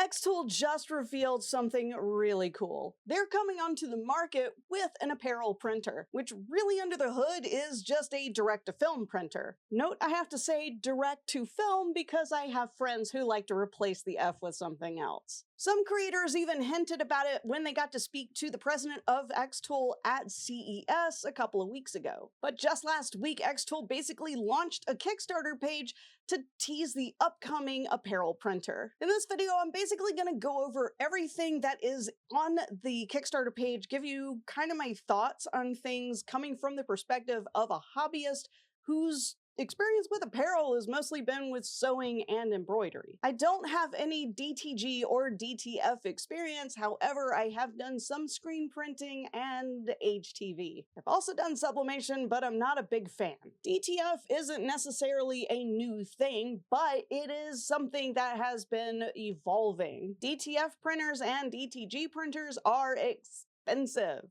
xTool just revealed something really cool. They're coming onto the market with an apparel printer, which really under the hood is just a direct-to-film printer. Note I have to say direct-to-film because I have friends who like to replace the F with something else. Some creators even hinted about it when they got to speak to the president of xTool at CES a couple of weeks ago. But just last week, xTool basically launched a Kickstarter page to tease the upcoming apparel printer. In this video, I'm basically going to go over everything that is on the Kickstarter page, give you kind of my thoughts on things coming from the perspective of a hobbyist whose experience with apparel has mostly been with sewing and embroidery. I don't have any DTG or DTF experience, however, I have done some screen printing and HTV. I've also done sublimation, but I'm not a big fan. DTF isn't necessarily a new thing, but it is something that has been evolving. DTF printers and DTG printers are expensive.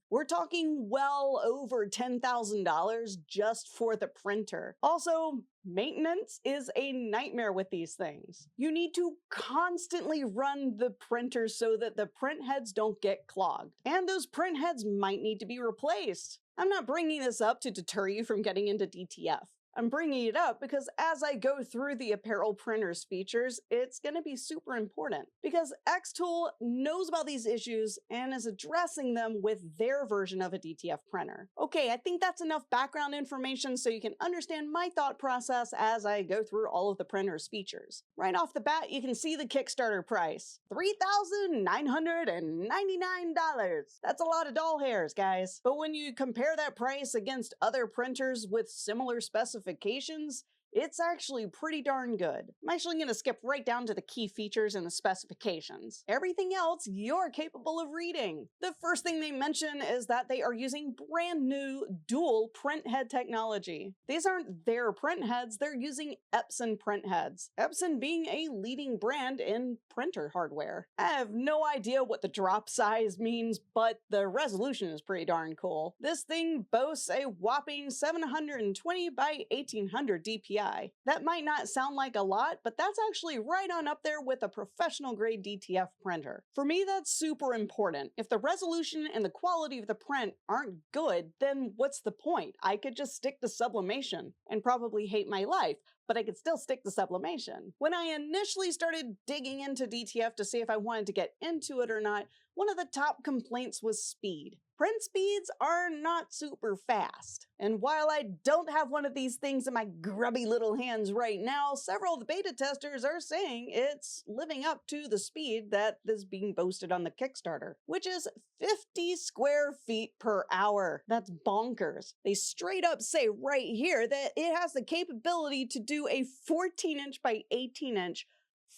We're talking well over $10,000 just for the printer. Also, maintenance is a nightmare with these things. You need to constantly run the printer so that the print heads don't get clogged. And those print heads might need to be replaced. I'm not bringing this up to deter you from getting into DTF. I'm bringing it up because as I go through the apparel printer's features, it's going to be super important because xTool knows about these issues and is addressing them with their version of a DTF printer. Okay, I think that's enough background information so you can understand my thought process as I go through all of the printer's features. Right off the bat, you can see the Kickstarter price, $3,999. That's a lot of doll hairs, guys. But when you compare that price against other printers with similar specifications, it's actually pretty darn good. I'm actually going to skip right down to the key features and the specifications. Everything else you're capable of reading. The first thing they mention is that they are using brand new dual print head technology. These aren't their print heads, they're using Epson print heads. Epson being a leading brand in printer hardware. I have no idea what the drop size means, but the resolution is pretty darn cool. This thing boasts a whopping 720 by 1800 DPI. That might not sound like a lot, but that's actually right on up there with a professional grade DTF printer. For me, that's super important. If the resolution and the quality of the print aren't good, then what's the point? I could just stick to sublimation and probably hate my life, but I could still stick to sublimation. When I initially started digging into DTF to see if I wanted to get into it or not, one of the top complaints was speed. Print speeds are not super fast. And while I don't have one of these things in my grubby little hands right now, several of the beta testers are saying it's living up to the speed that is being boasted on the Kickstarter, which is 50 square feet per hour. That's bonkers. They straight up say right here that it has the capability to do a 14-inch by 18-inch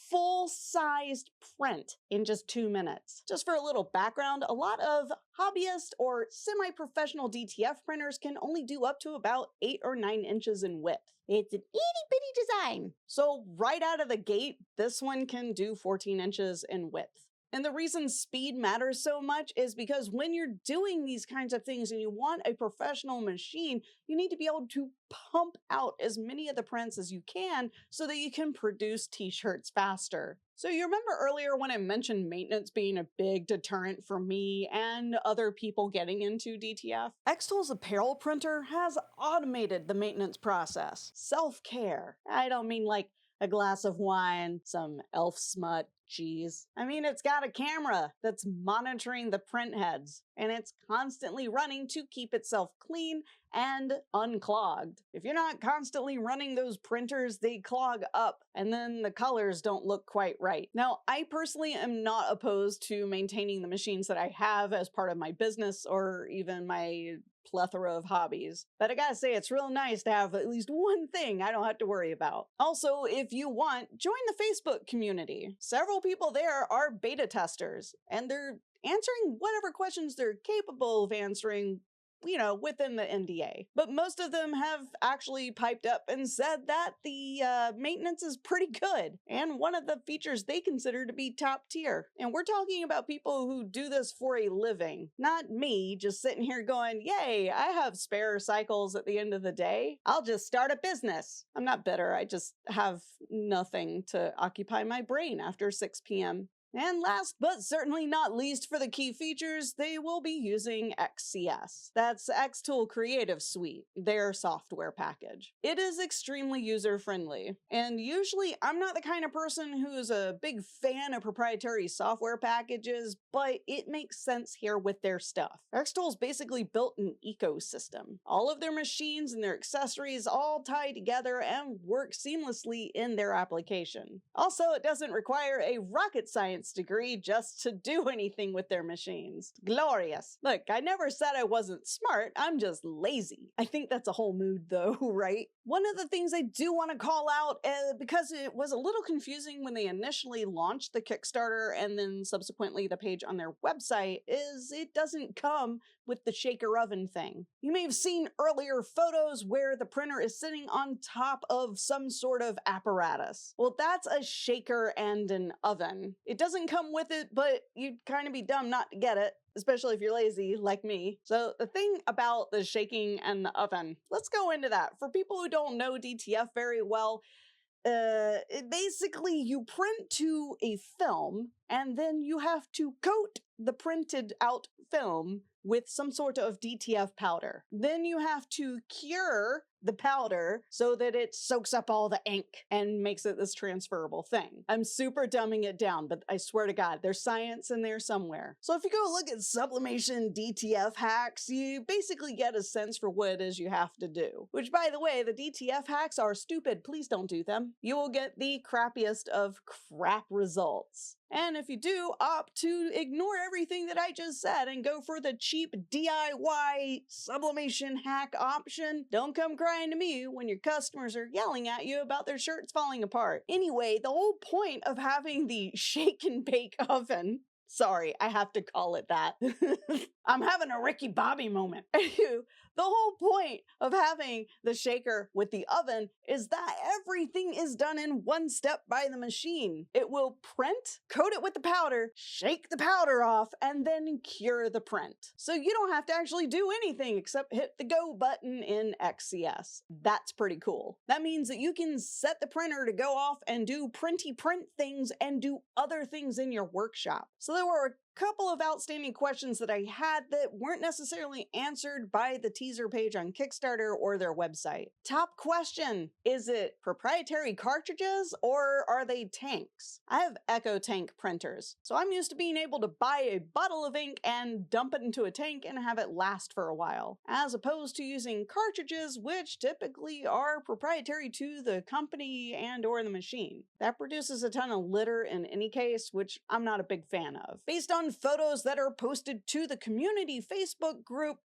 full-sized print in just 2 minutes. Just for a little background, a lot of hobbyist or semi-professional DTF printers can only do up to about 8 or 9 inches in width. It's an itty-bitty design. So right out of the gate, this one can do 14 inches in width. And the reason speed matters so much is because when you're doing these kinds of things and you want a professional machine, you need to be able to pump out as many of the prints as you can so that you can produce t-shirts faster. So you remember earlier when I mentioned maintenance being a big deterrent for me and other people getting into DTF? xTool's apparel printer has automated the maintenance process. Self-care. I don't mean like a glass of wine, some elf smut, cheese. I mean, it's got a camera that's monitoring the print heads, and it's constantly running to keep itself clean and unclogged. If you're not constantly running those printers, they clog up, and then the colors don't look quite right. Now, I personally am not opposed to maintaining the machines that I have as part of my business or even my plethora of hobbies. But I gotta say, it's real nice to have at least one thing I don't have to worry about. Also, if you want, join the Facebook community. Several people there are beta testers, and they're answering whatever questions they're capable of answering, you know, within the NDA. But most of them have actually piped up and said that the maintenance is pretty good and one of the features they consider to be top tier. And we're talking about people who do this for a living, not me just sitting here going, yay, I have spare cycles at the end of the day. I'll just start a business. I'm not bitter. I just have nothing to occupy my brain after 6 p.m. And last but certainly not least for the key features, they will be using XCS. That's xTool Creative Suite, their software package. It is extremely user-friendly, and usually I'm not the kind of person who's a big fan of proprietary software packages, but it makes sense here with their stuff. xTool's basically built an ecosystem. All of their machines and their accessories all tie together and work seamlessly in their application. Also, it doesn't require a rocket science degree just to do anything with their machines. Glorious. Look, I never said I wasn't smart, I'm just lazy. I think that's a whole mood though, right? One of the things I do want to call out, because it was a little confusing when they initially launched the Kickstarter and then subsequently the page on their website, is it doesn't come with the shaker oven thing. You may have seen earlier photos where the printer is sitting on top of some sort of apparatus. Well, that's a shaker and an oven. It doesn't come with it, but you'd kind of be dumb not to get it, especially if you're lazy like me. So the thing about the shaking and the oven, let's go into that. For people who don't know DTF very well, basically you print to a film and then you have to coat the printed out film with some sort of DTF powder. Then you have to cure the powder so that it soaks up all the ink and makes it this transferable thing. I'm super dumbing it down, but I swear to God, there's science in there somewhere. So if you go look at sublimation DTF hacks, you basically get a sense for what it is you have to do. Which, by the way, the DTF hacks are stupid. Please don't do them. You will get the crappiest of crap results. And if you do opt to ignore everything that I just said and go for the cheap DIY sublimation hack option, don't come crying to me when your customers are yelling at you about their shirts falling apart. Anyway, the whole point of having the shake and bake oven, sorry, I have to call it that. I'm having a Ricky Bobby moment. The whole point of having the shaker with the oven is that everything is done in one step by the machine. It will print, coat it with the powder, shake the powder off, and then cure the print. So you don't have to actually do anything except hit the go button in XCS. That's pretty cool. That means that you can set the printer to go off and do printy print things and do other things in your workshop. So there were a couple of outstanding questions that I had that weren't necessarily answered by the teaser page on Kickstarter or their website. Top question, is it proprietary cartridges or are they tanks? I have Echo tank printers, so I'm used to being able to buy a bottle of ink and dump it into a tank and have it last for a while, as opposed to using cartridges, which typically are proprietary to the company and or the machine. That produces a ton of litter in any case, which I'm not a big fan of. Based on photos that are posted to the community Facebook group,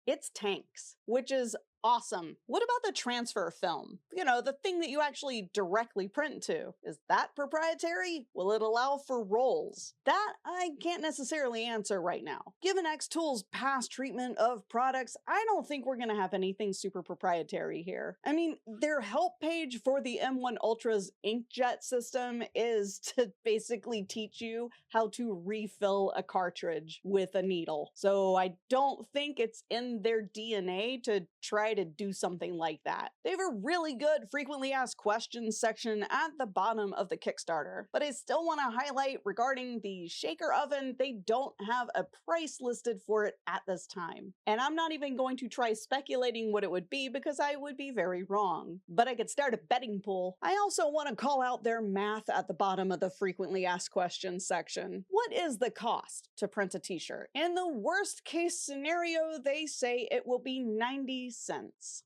it's tanks, which is awesome. What about the transfer film? You know, the thing that you actually directly print to. Is that proprietary? Will it allow for rolls? That I can't necessarily answer right now. Given xTool's past treatment of products, I don't think we're gonna have anything super proprietary here. I mean, their help page for the M1 Ultra's inkjet system is to basically teach you how to refill a cartridge with a needle. So I don't think it's in their DNA to try to do something like that. They have a really good frequently asked questions section at the bottom of the Kickstarter, but I still want to highlight regarding the shaker oven, they don't have a price listed for it at this time. And I'm not even going to try speculating what it would be because I would be very wrong. But I could start a betting pool. I also want to call out their math at the bottom of the frequently asked questions section. What is the cost to print a t-shirt? In the worst case scenario, they say it will be 90 cents.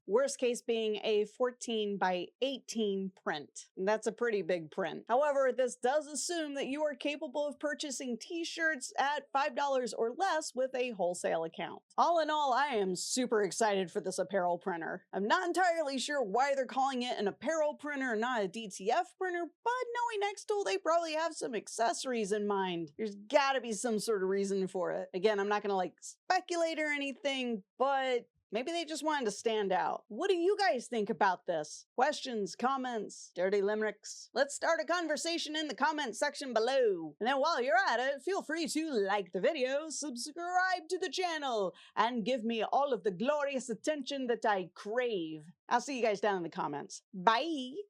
Worst case being a 14 by 18 print. That's a pretty big print. However, this does assume that you are capable of purchasing t-shirts at $5 or less with a wholesale account. All in all, I am super excited for this apparel printer. I'm not entirely sure why they're calling it an apparel printer and not a DTF printer, but knowing xTool, they probably have some accessories in mind. There's gotta be some sort of reason for it. Again, I'm not gonna speculate or anything, but maybe they just wanted to stand out. What do you guys think about this? Questions, comments, dirty limericks? Let's start a conversation in the comment section below. And then while you're at it, feel free to like the video, subscribe to the channel, and give me all of the glorious attention that I crave. I'll see you guys down in the comments. Bye!